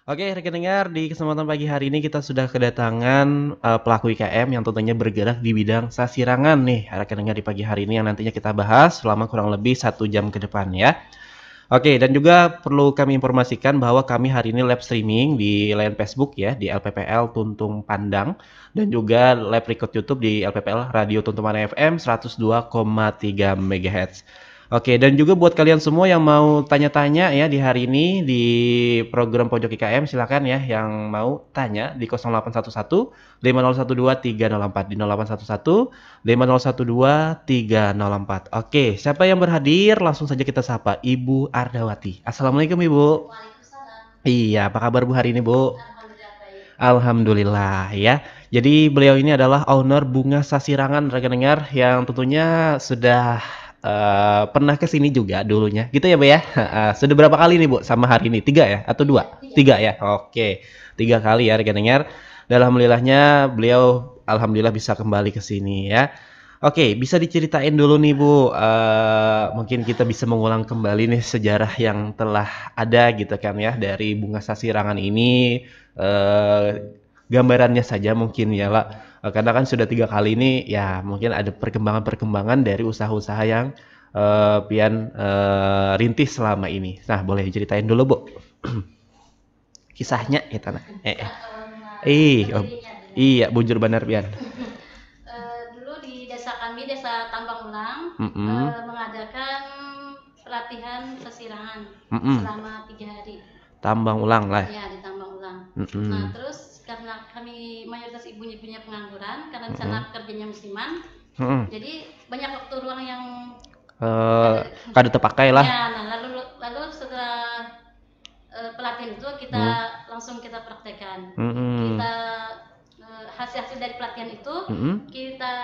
Oke, rekan dengar, di kesempatan pagi hari ini kita sudah kedatangan pelaku IKM yang tentunya bergerak di bidang sasirangan nih, rekan dengar di pagi hari ini yang nantinya kita bahas selama kurang lebih 1 jam ke depan ya. Oke, dan juga perlu kami informasikan bahwa kami hari ini live streaming di layar Facebook ya, di LPPL Tuntung Pandang, dan juga live record YouTube di LPPL Radio Tuntuman FM 102,3 MHz. Oke, dan juga buat kalian semua yang mau tanya-tanya ya di hari ini di program Pojok IKM, silakan ya yang mau tanya di 0811 5012 304 di 0811 5012 304. Oke, siapa yang berhadir? Langsung saja kita sapa Ibu Ardawati. Assalamualaikum Ibu. Waalaikumsalam. Iya, apa kabar Bu hari ini Bu? Alhamdulillah baik. Alhamdulillah ya. Jadi beliau ini adalah owner Bunga Sasirangan, rekan dengar yang tentunya sudah pernah ke sini juga dulunya. Gitu ya Bu ya? Sudah berapa kali nih Bu sama hari ini? 3 ya atau 2? Tiga, tiga. 3 ya. Oke. 3 kali ya rekan dengar. Dan alhamdulillahnya beliau alhamdulillah bisa kembali ke sini ya. Oke, bisa diceritain dulu nih Bu, mungkin kita bisa mengulang kembali nih sejarah yang telah ada gitu kan ya dari Bunga Sasirangan ini, eee, gambarannya saja mungkin ya Pak, karena kan sudah 3 kali ini ya mungkin ada perkembangan-perkembangan dari usaha-usaha yang, Pian, rintis selama ini. Nah boleh diceritain dulu Bu, kisahnya gitu nah, heeh. Saat awal Oh, berdirinya dulu. iya bujur bener pian. Dulu di desa kami, desa Tambang Ulang, Mhm, mengadakan pelatihan sesirangan mhm, selama 3 hari. tambang ulang lah, Ya, di Tambang Ulang. Nah, mhm, terus karena kami mayoritas ibunya pengangguran, karena di mhm, sana kerjanya musiman, mhm. jadi banyak waktu ruang yang Eee, kada. kada terpakai lah. Ya, nah lalu setelah pelatihan itu Mhm, langsung kita praktekkan. mhm, Kita hasil-hasil dari pelatihan itu mhm. kita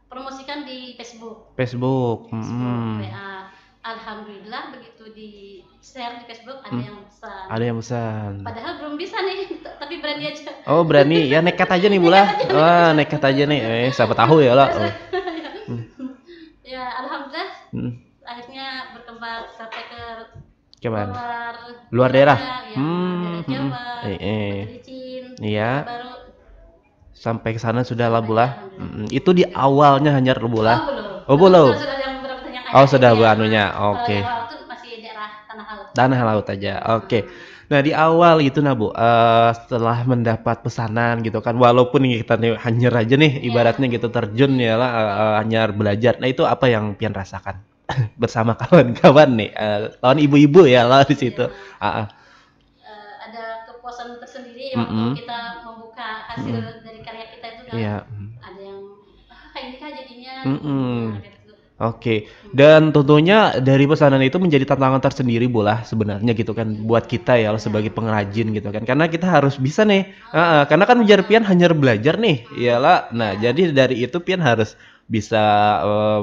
promosikan di Facebook, Facebook, mhm, WA. Alhamdulillah begitu di share di Facebook ada mmm, yang pesan. ada yang pesan. Padahal belum bisa nih, tapi berani aja. Oh berani, ya nekat aja nih Bu Nekat lah, aja, nekat wah aja. nekat aja nih, siapa tahu ya lah, Terus mmm, ya alhamdulillah mhm, akhirnya berkembang sampai ke ke mana? luar Luar daerah? wilayah, ya daerah Mhm, Jawa, heeh, Batu Licin, iya, Pekanbaru, sampai ke sana sudah lah sampai Bu ya lah, alhamdulillah. itu di awalnya hanyar Bu lah? Oh belum, Oh belum, belum? sudah yang beberapa tahun yang Oh akhir sudah ini Bu ya. anunya, Kalau oke. yang awal itu masih daerah tanah laut. Tanah laut aja, oke. Nah, Nah di awal gitu nah Bu, setelah mendapat pesanan gitu kan, walaupun nih kita nih hanyar aja nih ya, ibaratnya gitu terjun ya lah, hanyar belajar. Nah itu apa yang Pian rasakan bersama kawan-kawan nih, lawan ibu-ibu ya lah di situ. ya, Heeh. ada kepuasan tersendiri waktu Mhm, kita membuka mhm. hasil dari karya kita itu kan. Iya, mhm. Ada yang kayak ini kah jadinya, nah Mhm. kayak gitu. Oke, dan tentunya dari pesanan itu menjadi tantangan tersendiri bola sebenarnya gitu kan buat kita ya Ya, sebagai pengrajin gitu kan karena kita harus bisa nih, heeh, karena kan biar Pian hanya belajar nih iyalah nah ya, jadi dari itu Pian harus bisa,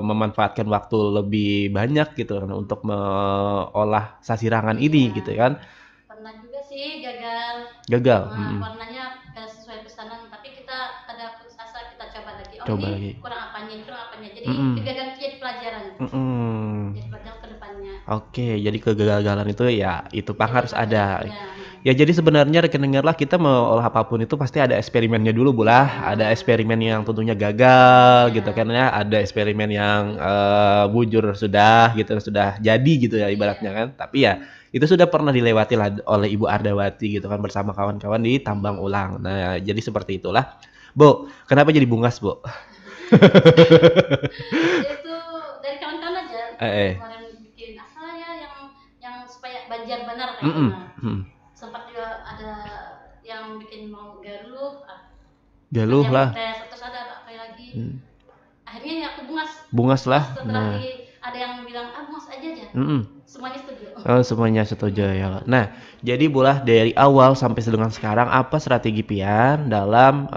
memanfaatkan waktu lebih banyak gitu kan untuk mengolah sasirangan ini iya. gitu kan, Pernah juga sih gagal, gagal, mhm, warnanya gak sesuai pesanan, tapi kita ada putus asa, kita coba lagi. Oh coba lagi, ini kurang apanya, ini kurang apanya. Jadi mhm, kegagalan itu jadi pelajaran, mhm. jadi pelajaran ke depannya. Oke, jadi kegagalan itu ya itu Bang Jadi harus pelajaran, ada. ya, Ya jadi sebenarnya rekan dengarlah kita mau olah apapun itu pasti ada eksperimennya dulu Bolah. Ada ya, eksperimen yang tentunya gagal gitu ya, kan ya, ada eksperimen yang bujur sudah gitu, sudah jadi gitu ya ibaratnya iya. kan. Tapi ya itu sudah pernah dilewati lah oleh Ibu Ardawati gitu kan bersama kawan-kawan di tambang ulang. Nah, jadi seperti itulah. Bu, kenapa jadi bungas, Bu? Itu dari kawan-kawan aja Eh, kemarin bikin apa ya yang supaya banjar benar kayak mhm, gimana. mhm. Sempat juga ada yang bikin mau galuh, ada Galuh yang lah. protes, terus ada apa lagi. Hmm. Akhirnya ya aku bungas, Bungas lah. setelah Nah, ada yang bilang bungas aja, mhm. semuanya setuju. Oh, semuanya setuju ya. Nah, jadi bola dari awal sampai dengan sekarang apa strategi Pian dalam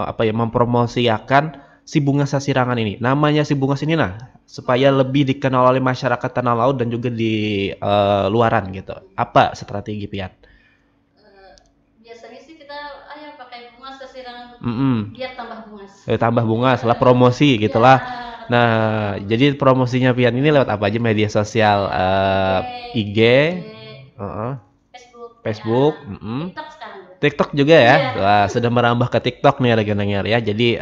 apa ya mempromosikan si bunga sasirangan ini? Namanya si bunga ini nah, supaya lebih dikenal oleh masyarakat tanah laut dan juga di luaran gitu. Apa strategi Pian? Eh, Biasanya sih kita ya pakai bunga sesirangan Mm-mm. biar tambah bungas. Tambah bunga setelah promosi Ya, gitulah. Nah, betul. jadi promosinya Pian ini lewat apa aja media sosial Ya, IG, IG, IG, heeh, Facebook. Facebook, TikTok sekarang, Bro. TikTok juga ya. Iya. Wah, sudah merambah ke TikTok nih rekan-rekan ya. Jadi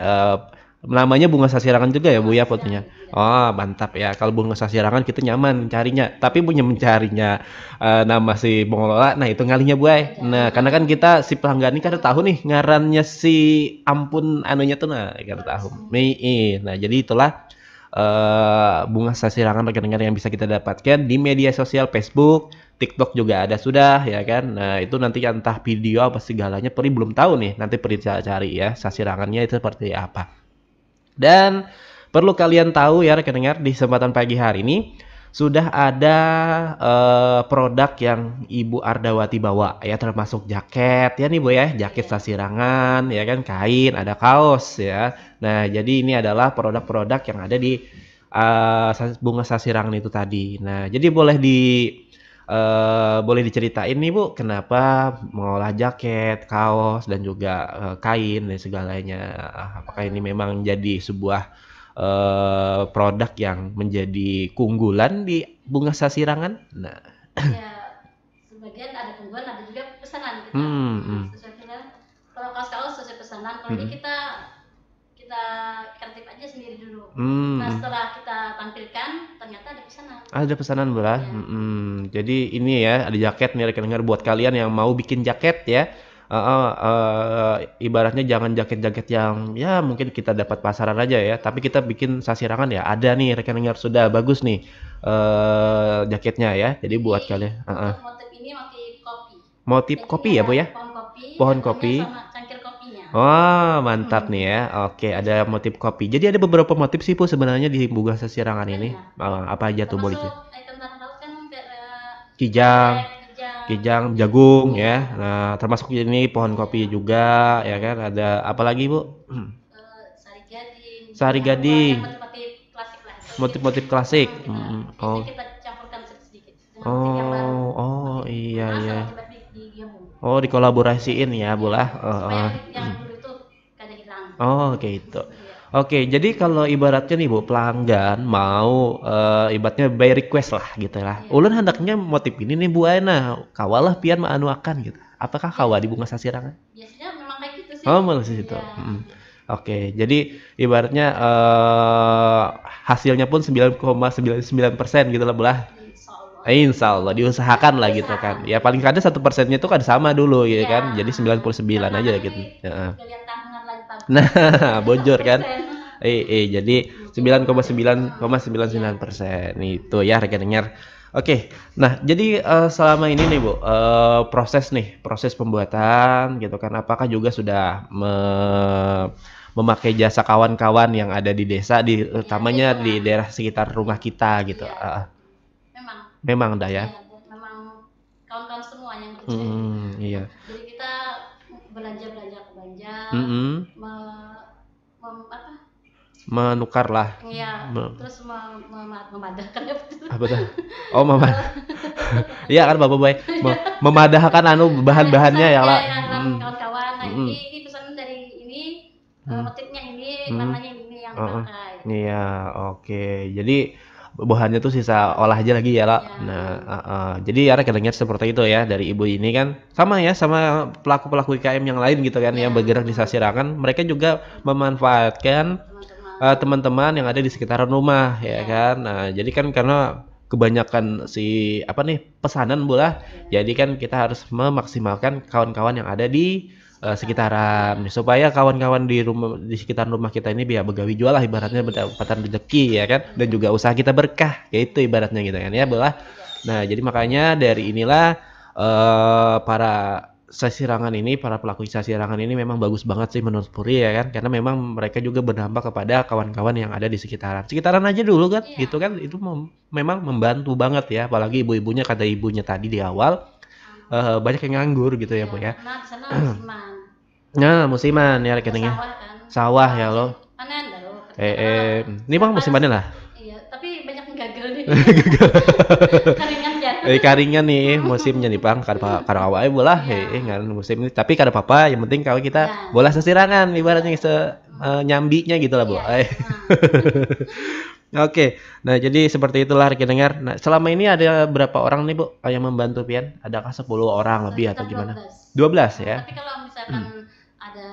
namanya bunga sasirangan juga ya Bu ya fotonya. Oh mantap ya. Kalau bunga sasirangan kita nyaman carinya. Tapi punya mencarinya nama si pengelola. Nah itu ngalinya Bu. Nah karena kan kita si pelanggan ini kan udah tahu nih ngarannya si ampun anunya tuh nah kita tahu. Nah jadi itulah bunga sasirangan rekan-rekan yang bisa kita dapatkan di media sosial Facebook, TikTok juga ada sudah ya kan. Nah itu nanti entah video apa segalanya Peri belum tahu nih. Nanti Peri cari ya sasirangannya itu seperti apa. Dan perlu kalian tahu ya rekan-rekan di kesempatan pagi hari ini sudah ada produk yang Ibu Ardawati bawa ya, termasuk jaket ya nih Bu ya, jaket sasirangan ya kan, kain, ada kaos ya. Nah jadi ini adalah produk-produk yang ada di bunga sasirangan itu tadi. Nah jadi boleh diceritain nih Bu, kenapa mengolah jaket, kaos, dan juga kain dan segalanya. Apakah ini memang jadi sebuah produk yang menjadi keunggulan di bunga sasirangan? Nah, Ya, sebagian ada keunggulan, ada juga pesanan kita. Sesuai pesanan. Kalau kaos-kaos sesuai pesanan, kalau ini kita kreatif aja sendiri dulu. Nah setelah kita tampilkan ternyata ada pesanan. Ada pesanan Bu. Ya. Jadi ini ya ada jaket nih rekan-rekan buat kalian yang mau bikin jaket ya. Ibaratnya jangan jaket-jaket yang ya mungkin kita dapat pasaran aja ya, tapi kita bikin sasirangan ya ada nih rekan-rekan sudah bagus nih jaketnya ya. Jadi buat kalian. Untuk motif ini motif kopi. Motif Jadi kopi ya Bu ya? Pohon kopi. Pohon kopi. Sama cangkir kopinya. Oh mantap nih ya. Oke ada motif kopi. Jadi ada beberapa motif sih Bu sebenarnya di bunga sasirangan ini. Apa aja tuh boleh? Ikan tanah laut kan kijang, jagung ya. Nah termasuk ini pohon kopi juga ya kan. Ada apa lagi Bu? Sari gading. Motif-motif klasik. Oh. Kita campurkan sedikit. Oh iya ya. Oh dikolaborasiin ya Bu lah. Yang dulu itu kada hilang. Oh gitu. Oke, jadi kalau ibaratnya nih Bu, pelanggan mau ibaratnya by request lah gitu lah. Ulun hendaknya motif ini nih Bu Aina, kawalah pian anu akan gitu. Apakah kawa di bunga sasirangan? Biasanya memang kayak gitu sih. Oh, malah situ. Oke, jadi ibaratnya hasilnya pun 9,99% gitu lah Bu lah. Insya Allah diusahakan lah gitu kan. Ya paling kadang 1%-nya itu kan sama dulu gitu kan. Jadi 99 aja gitu. Nah, bocor kan. Jadi 9,99% itu ya rekan-rekan. Oke, nah jadi selama ini nih Bu, proses pembuatan gitu kan, apakah juga sudah memakai jasa kawan-kawan yang ada di desa, utamanya di daerah sekitar rumah kita gitu. Memang dah ya. Memang kawan-kawan semua yang kerja. Iya. Jadi kita belanja ke Banjar, menukar lah. Iya. Terus memadahkan apa tuh? Oh iya kan Bapak Boy. Memadahkan bahan-bahannya ya lah. Kawan-kawan. Nah, ini pesanan dari ini, motifnya ini, warnanya ini yang pakai. Iya, oke. Jadi bahannya tuh sisa olah aja lagi ya lah. Nah, jadi ya rekan-rekan seperti itu ya dari ibu ini kan sama ya sama pelaku-pelaku IKM yang lain gitu kan yang bergerak di sasirangan, mereka juga memanfaatkan teman-teman yang ada di sekitaran rumah ya kan. Nah, jadi kan karena kebanyakan pesanan Bu lah. Jadi kan kita harus memaksimalkan kawan-kawan yang ada di sekitaran supaya kawan-kawan di sekitaran rumah kita ini biar begawi jual lah ibaratnya pendapatan rezeki ya kan, dan juga usaha kita berkah yaitu ibaratnya gitu kan ya Bu lah. Nah jadi makanya dari inilah para pelaku sasirangan ini memang bagus banget sih menurut Puri ya kan, karena memang mereka juga berdampak kepada kawan-kawan yang ada di sekitaran aja dulu kan gitu kan, itu memang membantu banget ya, apalagi ibu-ibunya kata ibunya tadi di awal banyak yang nganggur gitu ya Bu ya. Nah, di sana musiman. Nah, musiman ya rekeningnya. Sawah ya lo. Panen baru. Ini Bang musimannya lah. Iya, tapi banyak yang gagal nih. Karingan ya. Karingan nih musimnya nih Bang, kada awake bola ngaran musim ini, tapi kada apa-apa, yang penting kalau kita bola sasirangan ibaratnya nyambinya gitu lah Bu. Oke. Nah, jadi seperti itulah rekan dengar. Nah, selama ini ada berapa orang nih, Bu, yang membantu pian? Adakah 10 orang lebih atau Sekitar gimana? 12. 12 Nah, ya? tapi kalau Hmm. misalkan ada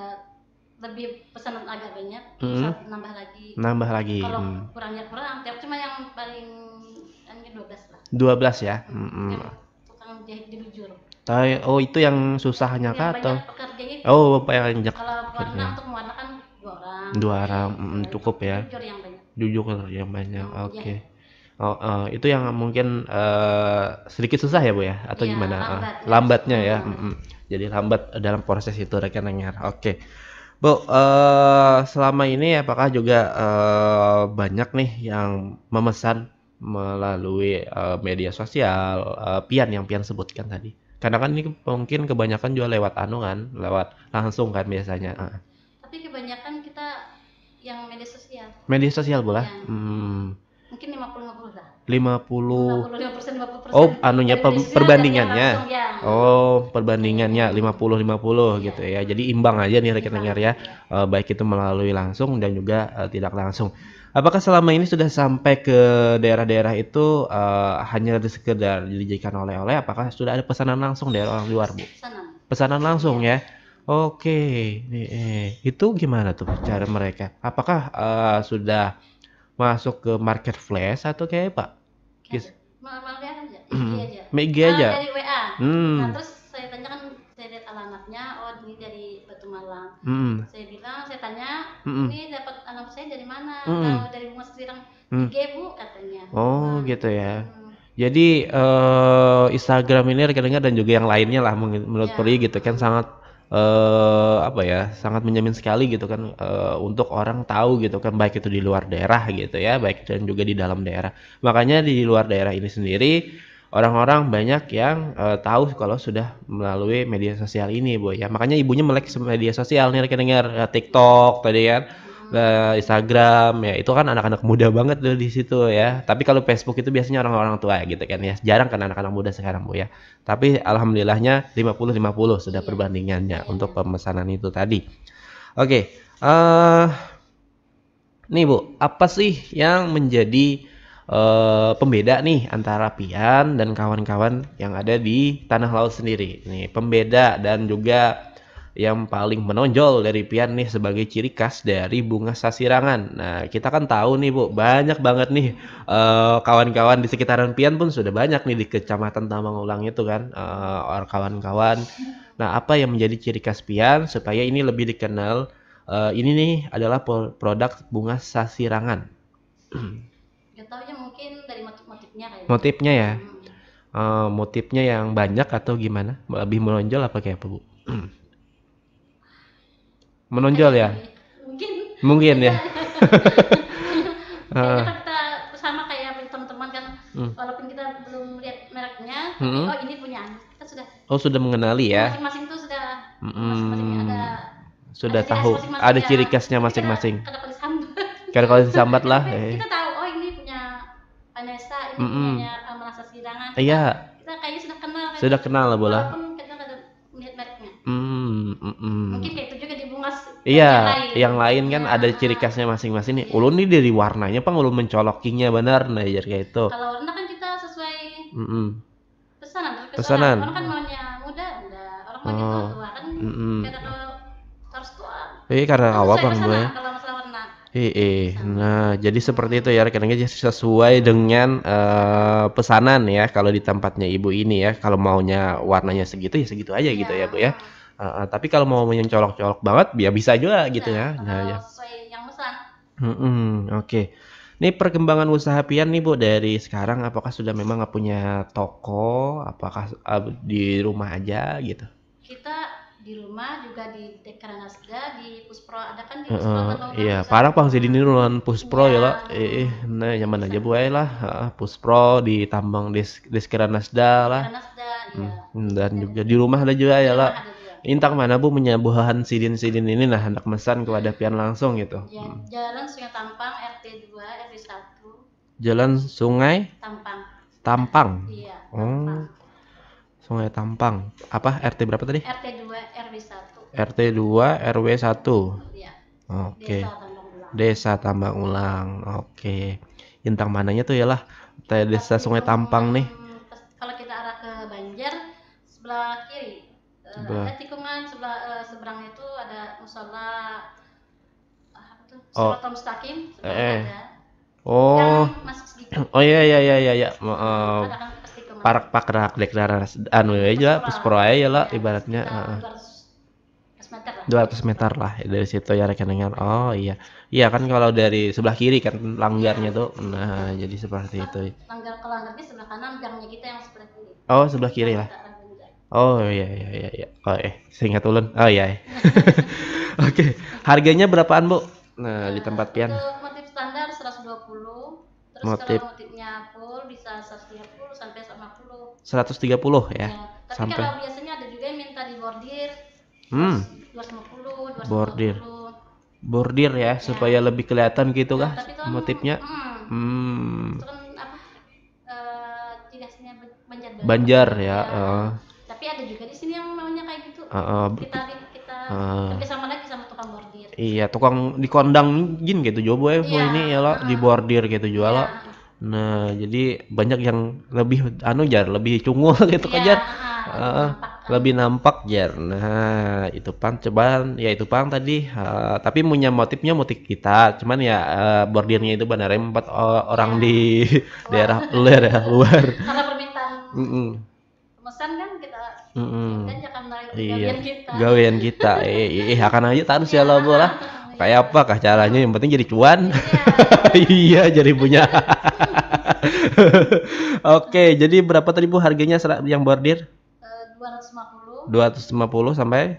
lebih pesanan agak banyak, Hmm. bisa nambah lagi. Nambah lagi. Kalau kurang ya kurang, cuma yang paling hanya 12 lah. 12 ya? Yang tukang jahit di bujur. Oh, itu yang susahnya Yang kah atau? banyak pekerjanya itu. Oh, banyak Kalau warna pekerjanya. untuk warna kan 2 orang. 2 orang, Kalau cukup ya. bujur yang banyak. Jujur yang banyak. Yang Oke. jahit. Oh, itu yang mungkin sedikit susah ya, Bu ya? Atau Iya, gimana? lambat. Lambatnya ya. Lambat. Jadi lambat dalam proses itu rekan dengar. Oke. Bu, selama ini apakah juga banyak nih yang memesan melalui media sosial, pian yang pian sebutkan tadi? Karena kan ini mungkin kebanyakan juga lewat anu kan, lewat langsung kan biasanya. Tapi kebanyakan kita yang media sosial. Media sosial bola? Yang mungkin 50-50 lah. 50. 55%, 50%. Oh, anunya perbandingannya. Ya. Oh, perbandingannya 50-50 gitu ya. Jadi imbang aja nih rekan dengar ya. Baik itu melalui langsung dan juga tidak langsung. Apakah selama ini sudah sampai ke daerah-daerah itu hanya sekedar dijadikan oleh-oleh? Apakah sudah ada pesanan langsung dari orang luar, Bu? Pesanan langsung ya. Oke, itu gimana tuh cara mereka? Apakah sudah masuk ke marketplace atau kayak Pak? Malah aja, IG aja. Dari WA. Nah, terus saya tanya kan, saya lihat alamatnya, oh ini dari Batu Malang. Saya tanya, ini dapat alamat saya dari mana? Kalau dari Bunga Sasirang, IG Bu katanya. Oh, gitu ya. Jadi Instagram ini rekan dengar dan juga yang lainnya lah menurut Pri gitu kan sangat apa ya, sangat menjamin sekali gitu kan untuk orang tahu gitu kan, baik itu di luar daerah gitu ya, baik dan juga di dalam daerah. Makanya di luar daerah ini sendiri orang-orang banyak yang tahu kalau sudah melalui media sosial ini, Bu ya. Makanya ibunya melek media sosial nih rekan dengar, TikTok tadi kan. Instagram ya, itu kan anak-anak muda banget tuh di situ ya. Tapi kalau Facebook itu biasanya orang-orang tua gitu kan ya. Jarang kan anak-anak muda sekarang, Bu ya. Tapi alhamdulillahnya 50-50 sudah perbandingannya untuk pemesanan itu tadi. Oke, nih Bu, apa sih yang menjadi pembeda nih antara Pian dan kawan-kawan yang ada di Tanah Laut sendiri? Nih, pembeda dan juga yang paling menonjol dari Pian nih sebagai ciri khas dari bunga sasirangan. Nah, kita kan tahu nih Bu, banyak banget nih kawan-kawan di sekitaran Pian pun sudah banyak nih di Kecamatan Tamangulang itu kan kawan-kawan. Nah, apa yang menjadi ciri khas Pian supaya ini lebih dikenal? Ini nih adalah produk bunga sasirangan. Gak tau ya, mungkin dari motif-motifnya kayaknya. Motifnya ya? Motifnya yang banyak atau gimana? Lebih menonjol apa kayak apa Bu? Menonjol ya? Mungkin ya. Kayaknya kan kita sama kayak teman-teman kan, walaupun kita belum lihat mereknya, tapi oh ini punya kita sudah. Oh, sudah mengenali ya. Masing-masing tuh sudah masing-masing sudah tahu ada ciri khasnya masing-masing. Kalau disambat lah. Kita tahu oh ini punya Vanessa, ini punya Merasa Sirangan. Iya. Kita kayaknya sudah kenal. Sudah kenal lah bola. Walaupun kita kada melihat mereknya. Mungkin kayak itu juga di bunga. Iya, yang lain kan ada ciri khasnya masing-masing nih. Ulun nih dari warnanya Pak, ulun mencolokinya benar nah jadi kayak itu. Kalau warna kan kita sesuai pesanan. Orang kan maunya muda, orang maunya tua kan. Karena kalau harus tua. Karena awal Bang gue. Kalau masalah warna. Nah jadi seperti itu ya rekan-rekan, sesuai dengan pesanan ya kalau di tempatnya ibu ini ya. Kalau maunya warnanya segitu ya segitu aja gitu ya Bu ya. Tapi kalau mau yang colok-colok banget ya bisa juga gitu ya. Nah ya. Sesuai yang pesan. Oke. Ini perkembangan usaha Pian nih Bu dari sekarang, apakah sudah memang punya toko? Apakah di rumah aja gitu? Kita di rumah juga di Dekranasda, di Puspro ada kan di Puspro. Iya, parah Pak di ini nulan Puspro ya lah. Nah nyaman aja Bu lah. Puspro di Tambang Dekranasda lah. Dan juga di rumah ada juga ya lah. Intang mana Bu menyabuhan sidin-sidin ini nah hendak mesan kepada Pian langsung gitu. Ya, Jalan Sungai Tampang RT 2 RW 1. Jalan Sungai Tampang. Iya, Tampang. Sungai Tampang. Apa RT berapa tadi? RT 2 RW 1. RT 2 RW 1. Iya. Oke. Desa Tambang Ulang. Oke. Intang Mananya tuh ya lah, Desa Sungai Tampang nih. Kalau kita arah ke Banjar sebelah kiri, ada tikungan seberang itu ada musola apa tuh? Shiratal Mustaqim, ada. Oh. Masuk sedikit. Oh iya. Parak pakrak deklarasi anu aja puspro aja lah ibaratnya. 200 meter lah dari situ ya rekeningnya. Oh iya. Iya kan kalau dari sebelah kiri kan langgarnya tuh. Nah, jadi seperti itu. Kalau langgarnya sebelah kanan, gangnya kita yang sebelah kiri. Oh, sebelah kiri lah. Oh iya. Oh seingat ulun. Oh iya. Oke, harganya berapaan, Bu? Nah, di tempat pian. Untuk motif standar 120. Terus kalau motifnya full bisa 130 sampai 150. 130 ya. Tapi sampai kalau biasanya ada juga yang minta di bordir. 250, 250. Bordir ya, supaya lebih kelihatan gitu kah motifnya? Itu kan apa? Tidaknya Banjar ya. Tapi ada juga di sini yang maunya kayak gitu. Kita kerjasama lagi sama tukang bordir. Iya, tukang di kondang gin gitu coba ini ya lah di bordir gitu jual lah. Nah, jadi banyak yang lebih lebih cungul gitu kan jar. Lebih nampak jar. Nah, itu pang cobaan ya itu pang tadi. Tapi punya motifnya motif kita, cuman ya bordirnya itu benar empat orang di daerah luar. Karena permintaan pemesan kan kita kan jangan gawean kita. Gawean kita. Akan aja terus ya lo bola. Kayak apa kah caranya? Yang penting jadi cuan. Iya, jadi punya. Oke, jadi berapa tadi Bu harganya yang bordir? 250 sampai?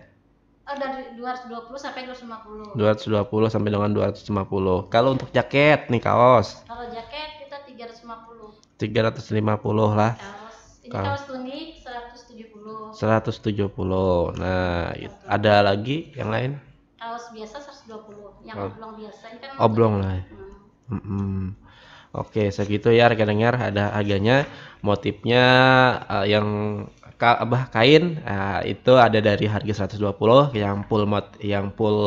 Dari 220 sampai 250. 220 sampai dengan 250. Kalau untuk jaket nih kaos? Kalau jaket kita 350. 350 lah. Ini kaos tunik 170. 170. Nah, ada lagi yang lain? Kaos biasa 120. Yang oblong biasa ini kan oblong lah. Oke, segitu ya rekan-rekan, ada harganya. Motifnya yang kain itu ada dari harga 120, yang full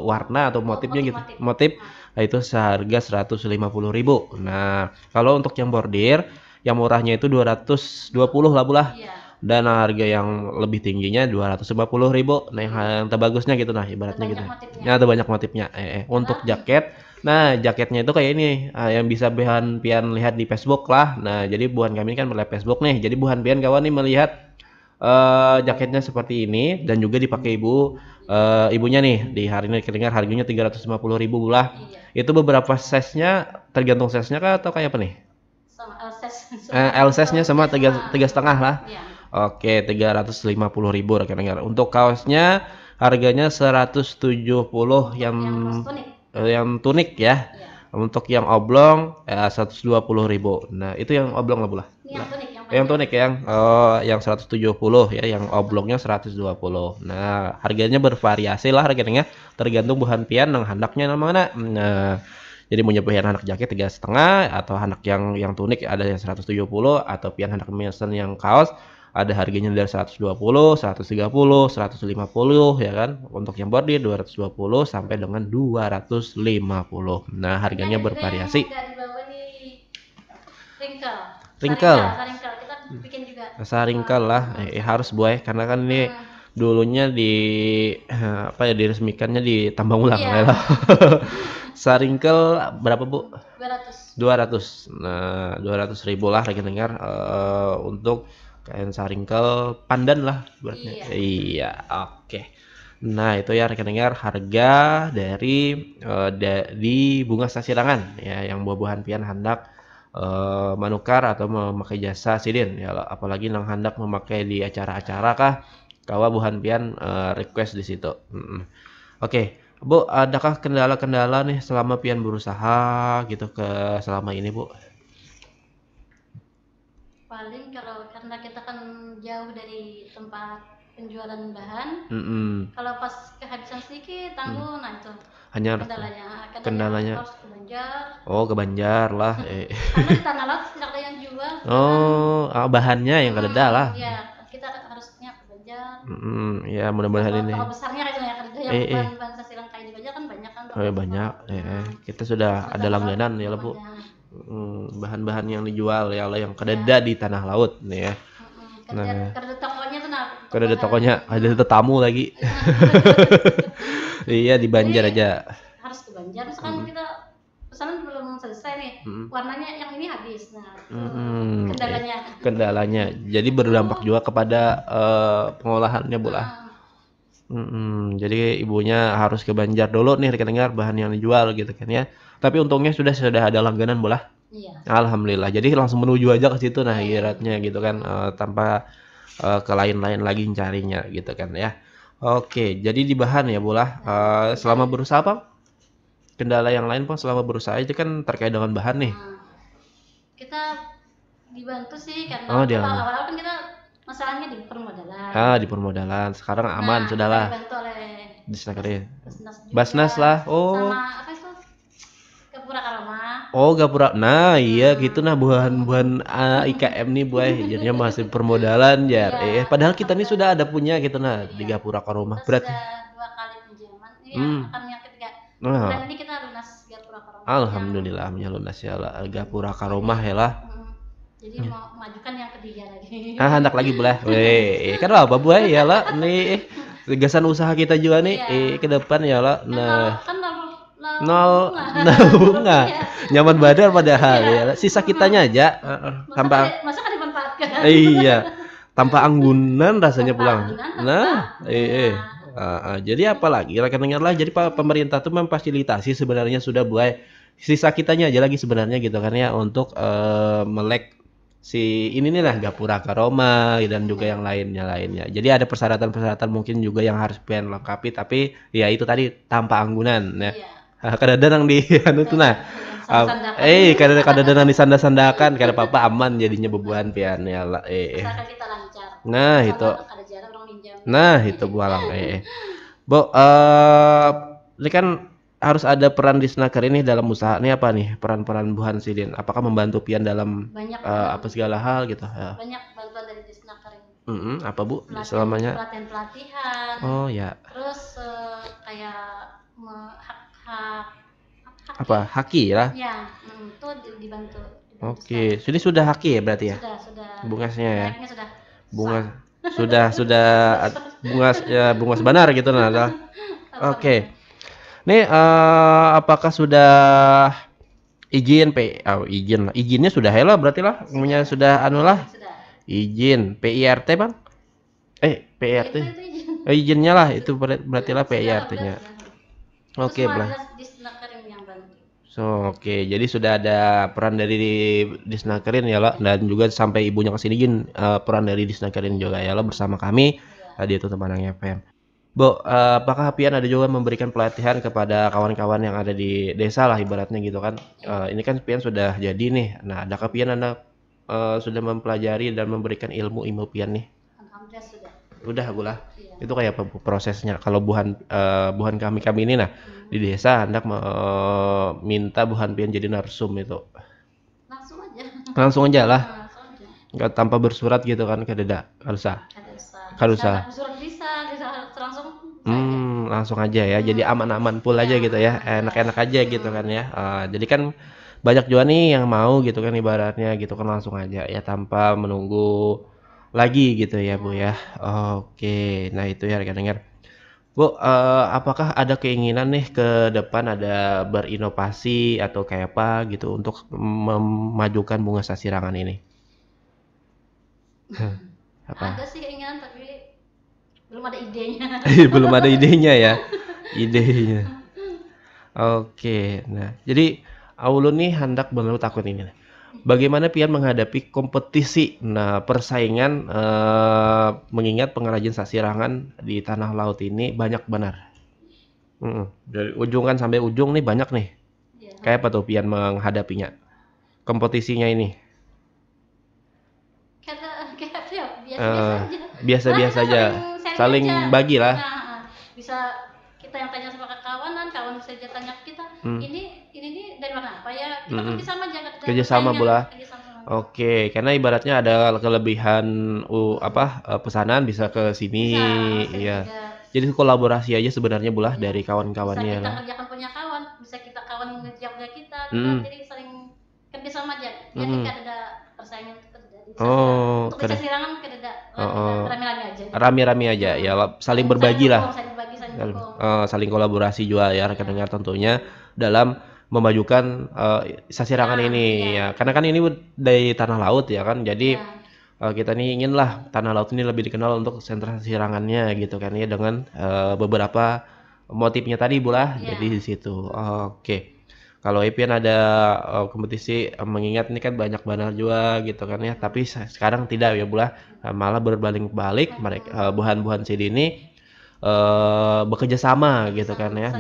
warna atau motifnya gitu. Motif itu seharga 150.000. Nah, kalau untuk yang bordir yang murahnya itu 220 lah Bu lah. Dan harga yang lebih tingginya 250.000. Nah, yang terbagusnya gitu nah ibaratnya gitu. Ya, ada banyak motifnya. Untuk jaket, nah jaketnya itu kayak ini yang bisa buhan pian lihat di Facebook lah. Nah, jadi buhan kami kan melihat Facebook nih. Jadi buhan pian kawan nih melihat jaketnya seperti ini dan juga dipakai ibunya nih di hari ini kedengar harganya 350.000 lah. Itu beberapa size-nya tergantung size-nya kah atau kayak apa nih? L size-nya sama 3,5 lah. Oke, 350.000 rekan-rekan. Untuk kaosnya harganya 170 yang tunik ya. Untuk yang oblong 120.000. Nah, itu yang oblong lah. Yang tunik yang 170 ya, yang oblongnya 120. Nah, harganya bervariasi lah rekan-rekan, tergantung bahan pian nang handaknya mana. Nah, jadi punya pian handak jaket 3,5 atau handak yang tunik ada yang 170 atau pian handak mesen yang kaos ada harganya dari 120, 130, 150 ya kan. Untuk yang bordir 220 sampai dengan 250. Nah, harganya bervariasi. Ringkel. Kita bikin juga. Saringkel lah. Harus buat karena kan ini dulunya diresmikannya di Tambang Ulang lah. Saringkel berapa Bu? 200. Nah, 200.000 lah rekan-rekan untuk kain saringkel pandan lah buatnya. Iya, oke. Nah, itu ya rekan-rekan harga dari di Bunga Sasirangan ya, yang buah-buahan pian hendak manukar atau memakai jasa sidin ya, apalagi nang hendak memakai di acara-acara kah kawa buhan pian request di situ. Oke, Bu, adakah kendala-kendala nih selama pian berusaha gitu selama ini, Bu? Paling karena kita kan jauh dari tempat penjualan bahan, kalau pas kehabisan sedikit tanggung, nah itu hanya kendalanya harus ke Banjar. Oh, ke Banjar lah. Karena di Tanah Lot tidak ada yang jual. Bahannya yang ada lah. Iya, kita harusnya ke Banjar. Ya mudah-mudahan ini. Kalau besarnya kerja yang bahan sasiran kayak di Banjar kan banyak kan. Banyak. Kita sudah ada langganan ya lah Bu. Bahan-bahan yang dijual ya Allah yang kededa di tanah laut nih ya. Nah, kada tokonya tuh nah. Kada tokonya, ada tamu lagi. Iya di Banjar aja. Harus ke Banjar, misalkan kita pesanan belum selesai nih, warnanya yang ini habis. Nah, kendalanya. Jadi berdampak juga kepada pengolahannya bola. Jadi ibunya harus ke Banjar dulu nih dengar bahan yang dijual gitu kan ya. Tapi untungnya sudah ada langganan bola. Iya. Alhamdulillah. Jadi langsung menuju aja ke situ nah ibaratnya gitu kan tanpa ke lain-lain lagi carinya gitu kan ya. Oke, jadi di bahan ya bola. Selama berusaha Bang, kendala yang lain Bang selama berusaha itu kan terkait dengan bahan nih. Kita dibantu sih karena awal-awal kan kita masalahnya di permodalan. Di permodalan. Sekarang aman sudahlah. Dibantu oleh Disnakerin. Basnas lah. Sama apa itu? Gapura Karomah. Gapura. Nah, iya gitu nah buhan-buhan IKM nih boy. Jadinya masih permodalan ya. Padahal kita nih sudah ada punya gitu nah di Gapura Karomah. Berarti sudah 2 kali pinjaman. Ini akan yang ketiga. Bulan ini kita lunas Gapura Karomah. Alhamdulillah lunas ya lah Gapura Karomah ya lah. Jadi mau mengajukan yang ketiga lagi. Hendak lagi boleh. Kan apa boy ya lah nih gagasan usaha kita juga nih ke depan ya lah. Nah, kan nol bunga. Nyaman badar padahal ya. Sisa kitanya aja tanpa masa kan dimanfaatkan. Iya. Tanpa anggunan rasanya pulang. Nah, jadi apalagi rekan dengar lah. Jadi pemerintah tuh memfasilitasi sebenarnya sudah buat sisa kitanya aja lagi sebenarnya gitu kan ya untuk melek si ini nih lah Gapura Karomah dan juga yang lainnya. Jadi ada persyaratan mungkin juga yang harus pengen lengkapi tapi ya itu tadi tanpa anggunan ya. Kada danang di anu tuh nah. Kada danang disanda-sandakan kada apa-apa aman jadinya bebuan pian ya lah. Kita lancar. Nah, itu. Nah, itu bualang Bo, ini kan harus ada peran Disnaker ini dalam usaha ini apa nih peran-peran Bu Hansidin? Apakah membantu pian dalam apa segala hal gitu? Banyak bantuan dari Disnaker ini. Apa Bu? Selamanya? Pelatihan. Oh ya. Terus kayak apa haki ya? Ya, itu dibantu. Oke, sudah haki ya berarti ya? Sudah. Bungasnya ya? Bunga sudah bunga sebenar gitu nah. Oke. Nih apakah sudah izinnya sudah lah berarti lah punya sudah anu lah izin PIRT Bang PIRT izinnya lah itu berarti lah PIRT-nya. Oke oke jadi sudah ada peran dari Disnakerin ya lah dan juga sampai ibunya kesini izin peran dari Disnakerin juga ya lah bersama kami tadi itu teman FM. Bu, apakah Pian ada juga memberikan pelatihan kepada kawan-kawan yang ada di desa lah ibaratnya gitu kan? Ini kan Pian sudah jadi nih. Nah, adakah Pian sudah mempelajari dan memberikan ilmu Pian nih? Alhamdulillah sudah. Udah, Agulah. Iya. Itu kayak apa prosesnya? Kalau buhan kami ini nah di desa hendak minta buhan Pian jadi narsum itu. Langsung aja lah. Enggak tanpa bersurat gitu kan ke Deda. Karusa. Bersurat bisa langsung. Langsung aja ya. Jadi aman-aman full aja gitu ya. Enak-enak aja gitu kan ya. Jadi kan banyak juga nih yang mau gitu kan ibaratnya gitu kan langsung aja ya tanpa menunggu lagi gitu ya Bu ya. Oke. Nah itu ya rekan dengar. Bu, apakah ada keinginan nih ke depan ada berinovasi atau kayak apa gitu untuk memajukan bunga sasirangan ini? Ada sih keinginan tapi belum ada idenya. Belum ada idenya ya. Idenya. Oke. Nah, jadi Aulun nih hendak bener takut ini. Bagaimana Pian menghadapi kompetisi persaingan mengingat pengrajin sasirangan di tanah laut ini banyak benar. Dari ujung kan sampai ujung nih banyak nih. Ya. Kayak apa tuh Pian menghadapinya? Kompetisinya ini. Biasa-biasa aja. Saling bagi lah. Bisa kita yang tanya sama kawan bisa tanya kita. Ini dari mana apa ya? Kita kerjasama aja. Kerjasama bola. Oke, karena ibaratnya ada kelebihan pesanan bisa ke sini, iya. Jadi kolaborasi aja sebenarnya bola dari kawan-kawannya. Bisa kita kerjakan punya kawan, bisa kita kawan ngerjakan kita, jadi saling kerjasama aja. Jadi kada persaingan itu terjadi. Oh, untuk Sasirangan kada rame-rame aja. Rame-rame aja ya, saling berbagi lah. Saling Kolaborasi juga ya rekan dengar tentunya dalam memajukan Sasirangan ini ya. Karena kan ini dari tanah laut ya kan. Jadi kita nih inginlah tanah laut ini lebih dikenal untuk sentra Sasirangannya gitu kan ya, dengan beberapa motifnya tadi Bu lah. Jadi di situ. Oke. Kalau Epian ada kompetisi, mengingat ini kan banyak banner juga gitu kan ya, tapi sekarang tidak ya Bu lah, malah berbalik mereka buhan-buhan CD ini bekerja sama gitu kan ya,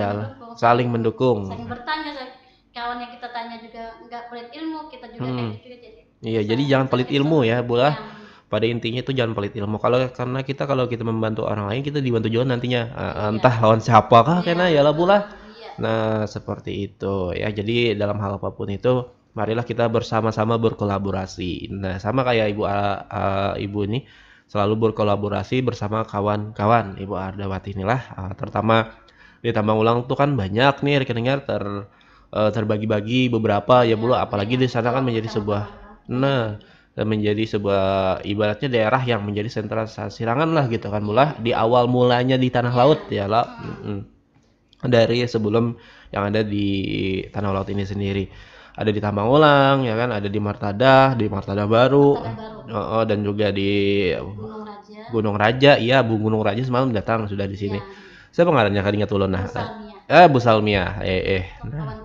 saling mendukung. Saling bertanya, kawan yang kita tanya juga nggak pelit ilmu, kita juga kayak gitu jadi. Iya, jadi jangan pelit ilmu ya Bu lah. Pada intinya itu jangan pelit ilmu. Karena kalau kita membantu orang lain, kita dibantu juga nantinya. Entah lawan siapakah karena ya lah Bu lah. Nah, seperti itu ya. Jadi dalam hal apapun itu, marilah kita bersama-sama berkolaborasi. Nah, sama kayak Ibu ini selalu berkolaborasi bersama kawan-kawan Ibu Ardawati inilah. Terutama di tambang ulang tuh kan banyak nih rekan dengar terbagi-bagi beberapa ya Bu. Apalagi di sana kan menjadi sebuah ibaratnya daerah yang menjadi sentra Sasirangan lah gitu kan Bu lah. Di awal mulanya di tanah laut ya lah. Dari sebelum yang ada di tanah laut ini sendiri, ada di Tambang Ulang ya kan, ada di Martada Baru, dan juga di Gunung Raja. Iya, Bu Gunung Raja semalam datang sudah di sini. Saya pengarangnya kan ingat ulun Bu Salmia. Nah,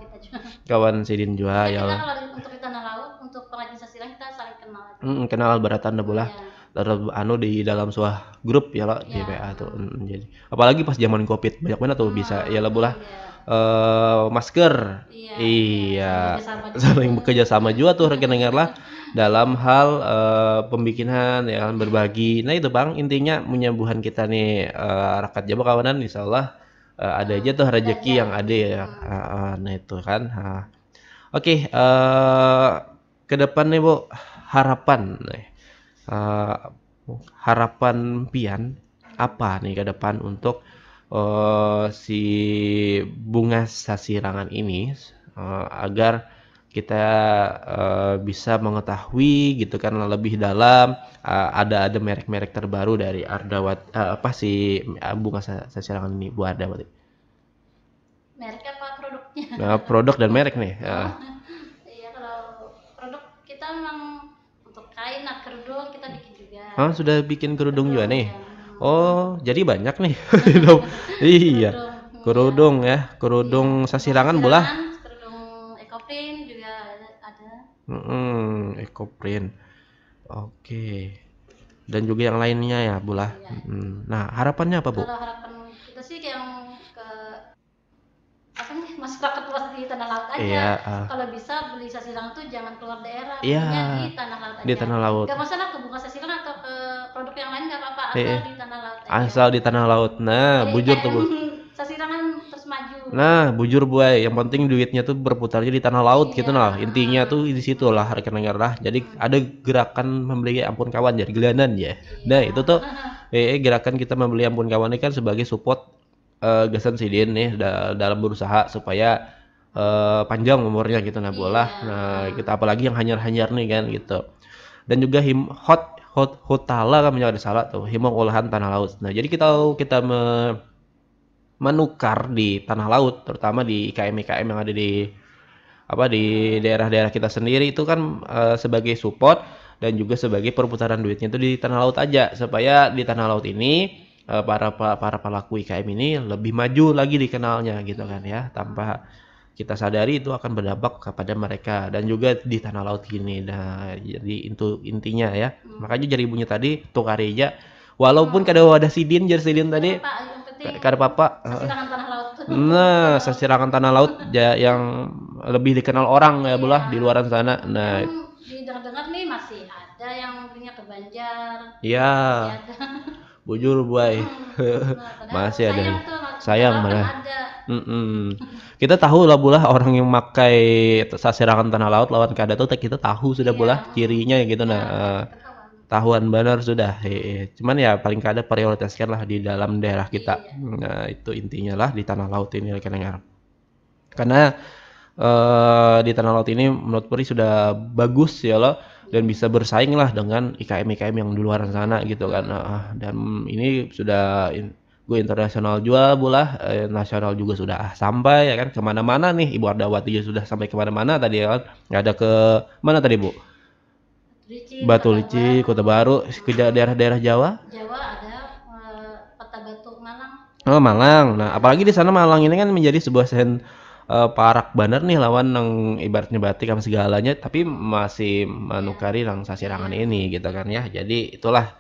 kawan Sidin juga ya. Kita kalau untuk di tanah laut, untuk pengrajin Sasirangan kita saling kenal. Kenal beratan bola. Di dalam sebuah grup ya lah di WA tuh. Jadi apalagi pas zaman Covid banyak banget tuh bisa ya lah bola masker. Iya. Saling bekerja sama juga tuh rekan dengar lah dalam hal pembikinan ya kan, berbagi. Nah itu Bang, intinya menyembuhan kita nih rakyat Jawa kawanan, insyaallah ada aja tuh rezeki yang ada ya. Nah itu kan. Oke, ke depan nih Bu, harapan Pian apa nih ke depan untuk si bunga Sasirangan ini, agar kita bisa mengetahui gitu kan lebih dalam, ada merek-merek terbaru dari Ardawati, bunga Sasirangan ini Bu Ardawati. Merek apa produknya? Nah, produk dan merek nih. Iya, kalau produk kita memang untuk kain, kerudung kita bikin juga. Sudah bikin kerudung juga nih. Oh, jadi banyak nih. Iya. Kerudung ya, kerudung Sasirangan bola. Kerudung ekoprint juga ada. Ekoprint. Oke. Dan juga yang lainnya ya, bola. Nah, harapannya apa, Bu? Kalau harapan kita sih yang ke masyarakat luas di tanah laut aja. Iya, kalau bisa beli Sasirangan tuh jangan keluar daerah, iya, di tanah laut aja. Di tanah laut. Gak masalah ke bunga Sasirangan atau ke produk yang lain gak apa-apa, asal di tanah laut aja. Asal di tanah laut. Nah, bujur tuh Bu. Sasirangan terus maju. Nah, bujur Bu, yang penting duitnya tuh berputarnya di tanah laut gitu nah. Intinya tuh di situ lah rekan dengar lah. Jadi ada gerakan membeli ampun kawan jadi gelanan ya. Nah, itu tuh gerakan kita membeli ampun kawan ini kan sebagai support Gasan Sidin nih dalam berusaha supaya panjang umurnya gitu nah bola. Nah, kita apalagi yang hanyar-hanyar nih kan gitu. Dan juga Hotala kan menjadi salah tuh, himong olahan tanah laut. Nah, jadi kita menukar di tanah laut, terutama di IKM yang ada di daerah-daerah kita sendiri itu kan sebagai support dan juga sebagai perputaran duitnya itu di tanah laut aja, supaya di tanah laut ini para pelaku IKM ini lebih maju lagi dikenalnya gitu kan ya, tanpa kita sadari itu akan berdampak kepada mereka dan juga di tanah laut ini. Nah, jadi itu intinya ya. Makanya jadi ibunya tadi Tukareja, walaupun kada wadah Sidin tadi kada apa-apa. Sasirangan tanah laut. Nah, Sasirangan tanah laut yang lebih dikenal orang ya bola di luaran sana. Nah, dengar-dengar nih masih ada yang belinya ke Banjar. Iya. Bujur buai. Masih ada. Sayang malah. Kita tahu lah bola orang yang makai Sasirangan tanah laut lawan kada tuh kita tahu sudah bola cirinya gitu nah. Tahuan benar sudah. Cuman ya paling kada prioritaskan lah di dalam daerah kita. Nah, itu intinya lah di tanah laut ini rekan dengar. Karena di Tanah Laut ini menurut Puri sudah bagus ya loh, dan bisa bersaing lah dengan IKM-IKM yang di luar sana gitu kan. Dan ini sudah go internasional juga bola, nasional juga sudah sampai ya kan, kemana-mana nih Ibu Ardawati juga sudah sampai kemana-mana tadi ya kan. Nggak ada ke mana tadi Bu? Batu Licin, Kota Baru, ke daerah-daerah Jawa. Jawa ada Kota Batu, Malang. Oh Malang. Nah apalagi di sana Malang ini kan menjadi sebuah parak bener nih lawan yang ibaratnya batik sama segalanya, tapi masih menukari yang Sasirangan ini gitu kan ya. Jadi itulah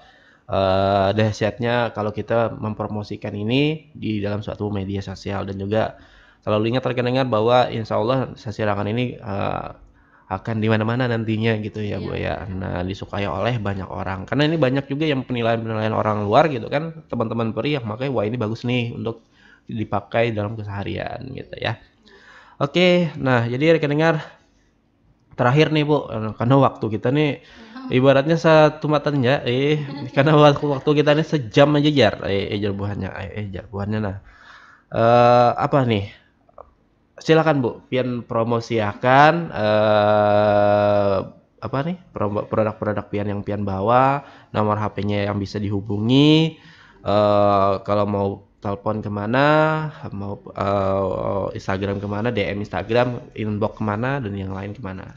dahsyatnya kalau kita mempromosikan ini di dalam suatu media sosial, dan juga selalu ingat rekan-rekan bahwa insya Allah Sasirangan ini akan di mana-mana nantinya gitu ya Bu ya. Nah disukai oleh banyak orang, karena ini banyak juga yang penilaian-penilaian orang luar gitu kan, teman-teman Peri yang makanya wah ini bagus nih untuk dipakai dalam keseharian gitu ya. Oke, nah jadi rekan-rekan terakhir nih Bu, karena waktu kita nih ibaratnya satu matan ya, karena waktu kita nih sejam aja jarbuhannya, nah apa nih? Silakan Bu, pian promosiakan apa nih produk-produk pian yang pian bawa, nomor HP-nya yang bisa dihubungi, kalau mau telepon kemana, mau Instagram kemana, DM Instagram, inbox kemana, dan yang lain kemana?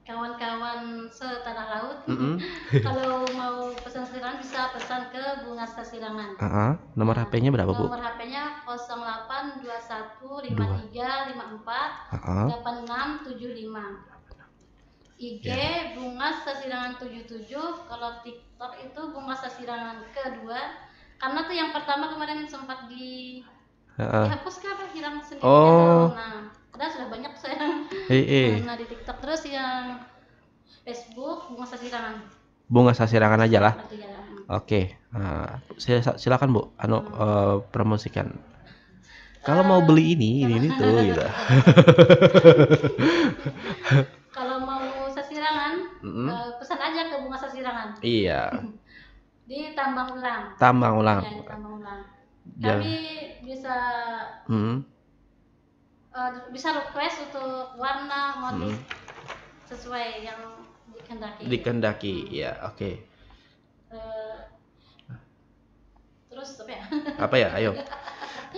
Kawan-kawan setanah laut, kalau mau pesan Sasirangan bisa pesan ke Bunga Sasirangan. Nomor HP-nya berapa Bu? Nomor HP-nya 082153548675. IG Bunga Sasirangan 77, kalau TikTok itu Bunga Sasirangan kedua, karena tuh yang pertama kemarin sempat dihapus kan, hilang sendiri. Nah, padahal sudah banyak saya di TikTok. Terus yang Facebook Bunga Sasirangan. Bunga Sasirangan aja lah. Oke, silakan Bu, promosikan. Kalau mau beli ini tuh gitu. Kalau mau Sasirangan, pesan aja ke Bunga Sasirangan. Iya. Di Tambang Ulang. Tambang Ulang. Ya, Tambang Ulang. Kami bisa bisa request untuk warna, motif sesuai yang dikehendaki. Ya, oke. Terus apa ya? Apa ya? Ayo.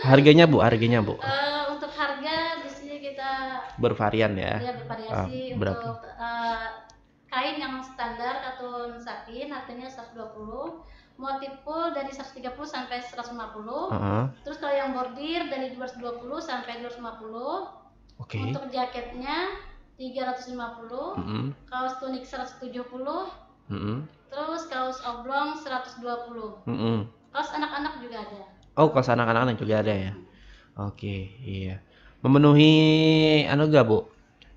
Harganya Bu. Untuk harga di sini kita bervarian ya. Ya, bervariasi. Untuk kain yang standar katun satin harganya 120. Motif full dari 130 sampai 150. Terus kalau yang bordir dari 220 sampai 250. Untuk jaketnya 350. Kaos tunik 170. Terus kaos oblong 120. Kaos anak-anak juga ada. Oh, kaos anak-anak juga ada ya. Oke, iya. Memenuhi gak Bu?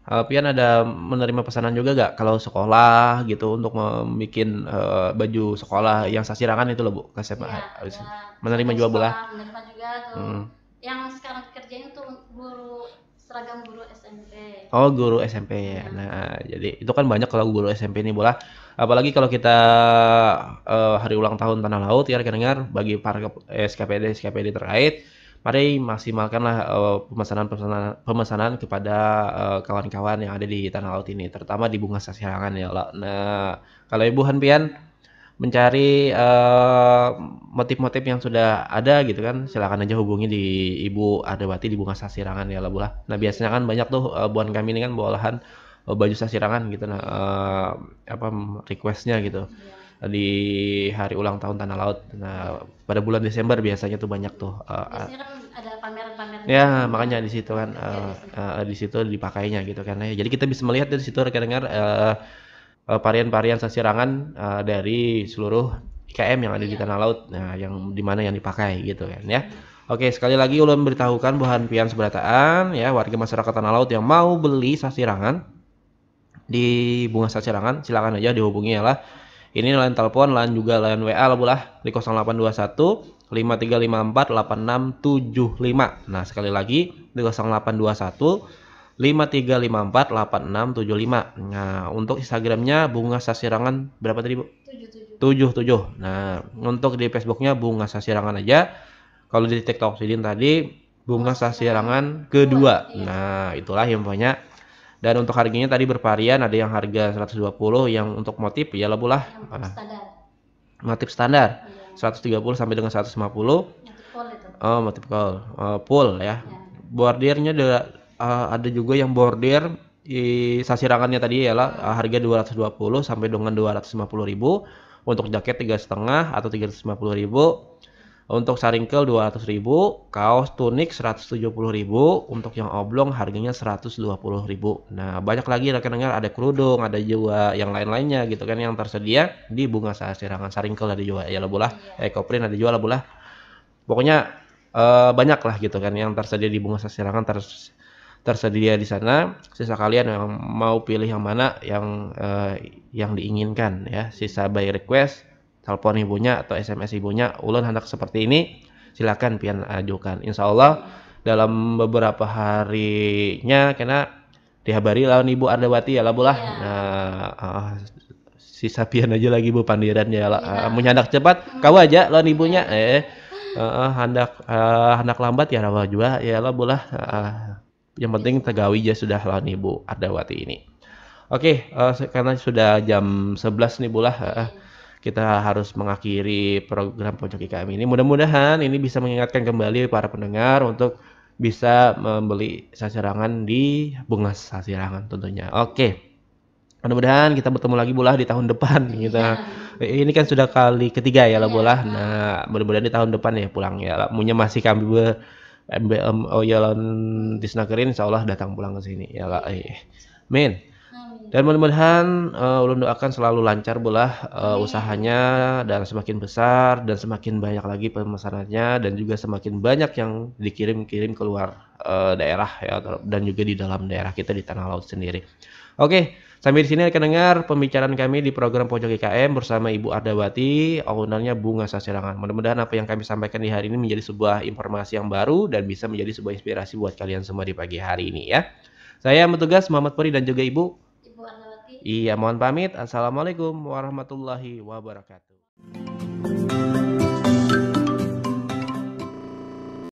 Pian ada menerima pesanan juga gak kalau sekolah gitu untuk membuat baju sekolah yang Sasirangan itu loh Bu? Menerima juga bola? Menerima juga tuh. Yang sekarang kerjain tuh seragam guru SMP. Oh, guru SMP ya. Nah, jadi itu kan banyak kalau guru SMP ini bola. Apalagi kalau kita hari ulang tahun Tanah Laut ya rekan-rekan, bagi para SKPD terkait, mari maksimalkanlah pemesanan kepada kawan-kawan yang ada di Tanah Laut ini, terutama di Bunga Sasirangan ya Allah. Nah, kalau Ibu Hanpian mencari motif-motif yang sudah ada gitu kan, silakan aja hubungi di Ibu Ardawati di Bunga Sasirangan ya Allah. Nah, biasanya kan banyak tuh buan kami ini kan bawahan baju Sasirangan gitu, nah requestnya gitu di hari ulang tahun Tanah Laut. Nah, pada bulan Desember biasanya tuh banyak tuh. Biasanya kan ada pameran-pameran. Ya, makanya di situ kan di situ dipakainya gitu kan. Jadi kita bisa melihat dari situ rekan-rekan varian-varian Sasirangan dari seluruh IKM yang ada di Tanah Laut. Nah, yang dimana yang dipakai gitu kan ya. Oke, sekali lagi ulun memberitahukan bahan pian seberataan ya warga masyarakat Tanah Laut yang mau beli Sasirangan di Bunga Sasirangan, silakan aja dihubungi ya lah. Ini line telepon, line juga line WA lah bulah di 0821 5354 8675. Nah, sekali lagi di 0821 5354 8675. Nah, untuk Instagramnya Bunga Sasirangan berapa tadi Bu? 77. Nah, untuk di Facebooknya Bunga Sasirangan aja. Kalau di TikTok Sidin tadi bunga sasirangan kedua. Iya. Nah, itulah yang banyak. Dan untuk harganya tadi bervarian, ada yang harga 120, yang untuk motif ya lah bulah. Motif standar. Iya. 130 sampai dengan 150. Oh, motif gold. Full ya. Bordirnya ada juga yang bordir di sasirangannya tadi ya lah, harga 220 sampai dengan 250.000. Untuk jaket 3,5 atau 350.000. Untuk saringkel 200.000, kaos tunik 170.000, untuk yang oblong harganya 120.000. Nah, banyak lagi rekan-rekan, ada kerudung, ada juga yang lain-lainnya gitu kan yang tersedia di bunga sasirangan. Saringkel ada juga ya lah bulah, ekoprint ada juga lah bulah. Pokoknya banyak lah gitu kan yang tersedia di bunga sasirangan, tersedia di sana. Sisa kalian yang mau pilih yang mana yang diinginkan ya. Sisa by request, telepon ibunya atau SMS ibunya, ulun hendak seperti ini, silakan pian ajukan. Insya Allah dalam beberapa harinya kena dihabari lawan Ibu Ardawati ya lah bulah. Nah, sisa pian aja lagi Bu Pandiran ya lah. Mun hendak cepat kau aja lawan ibunya. Hendak lambat ya rawa juga ya lah bulah. Yang penting tegawi aja sudah lawan Ibu Ardawati ini. Oke, karena sudah jam 11 nih bulah. Kita harus mengakhiri program Pojok IKM ini. Mudah-mudahan ini bisa mengingatkan kembali para pendengar untuk bisa membeli sasirangan di bunga sasirangan tentunya. Oke. Mudah-mudahan kita bertemu lagi bulah di tahun depan gitu. Ini kan sudah kali ketiga ya lah bulah. Nah, mudah-mudahan di tahun depan ya pulang ya. Munya masih kami MBM Oyalan Disnakerin, insyaallah datang pulang ke sini ya lah. Amin. Dan mudah-mudahan ulun doakan selalu lancar bulah usahanya, dan semakin besar dan semakin banyak lagi pemesanannya, dan juga semakin banyak yang dikirim-kirim keluar daerah ya, dan juga di dalam daerah kita di Tanah Laut sendiri. Oke, sampai di sini akan dengar pembicaraan kami di program Pojok IKM bersama Ibu Ardawati, ownernya Bunga Sasirangan. Mudah-mudahan apa yang kami sampaikan di hari ini menjadi sebuah informasi yang baru dan bisa menjadi sebuah inspirasi buat kalian semua di pagi hari ini ya. Saya petugas Muhammad Puri dan juga Ibu Ardawati. Iya, mohon pamit. Assalamualaikum warahmatullahi wabarakatuh.